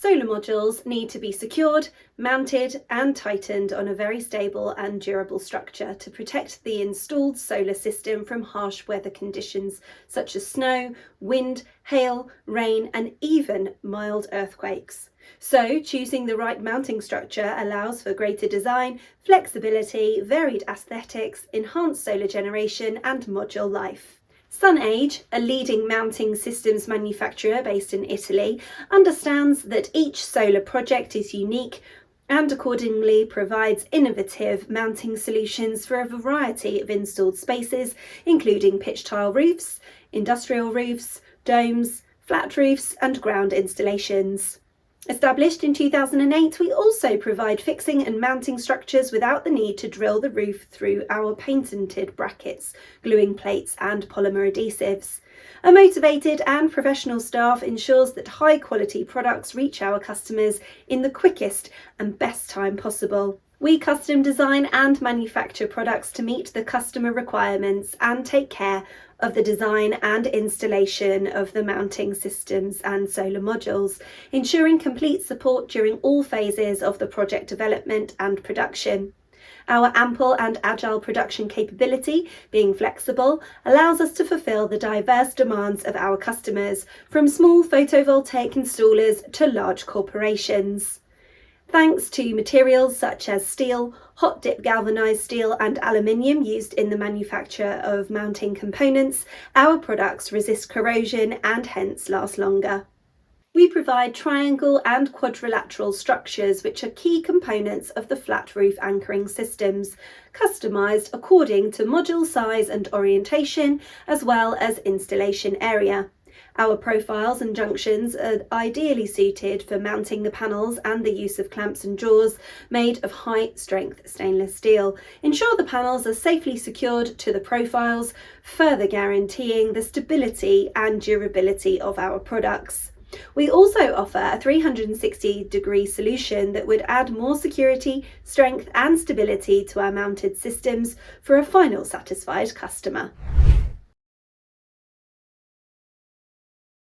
Solar modules need to be secured, mounted and tightened on a very stable and durable structure to protect the installed solar system from harsh weather conditions such as snow, wind, hail, rain and even mild earthquakes. So, choosing the right mounting structure allows for greater design, flexibility, varied aesthetics, enhanced solar generation and module life. 𝐊𝐞𝐲, a leading mounting systems manufacturer based in Italy, understands that each solar project is unique and accordingly provides innovative mounting solutions for a variety of installed spaces, including pitch tile roofs, industrial roofs, domes, flat roofs and ground installations. Established in 2008, we also provide fixing and mounting structures without the need to drill the roof through our patented brackets, gluing plates and polymer adhesives. A motivated and professional staff ensures that high quality products reach our customers in the quickest and best time possible. We custom design and manufacture products to meet the customer requirements and take care of the design and installation of the mounting systems and solar modules, ensuring complete support during all phases of the project development and production. Our ample and agile production capability, being flexible, allows us to fulfill the diverse demands of our customers, from small photovoltaic installers to large corporations. Thanks to materials such as steel, hot dip galvanized steel and aluminium used in the manufacture of mounting components, our products resist corrosion and hence last longer. We provide triangle and quadrilateral structures which are key components of the flat roof anchoring systems, customised according to module size and orientation as well as installation area. Our profiles and junctions are ideally suited for mounting the panels and the use of clamps and jaws made of high-strength stainless steel ensure the panels are safely secured to the profiles, further guaranteeing the stability and durability of our products. We also offer a 360-degree solution that would add more security, strength and stability to our mounted systems for a final satisfied customer.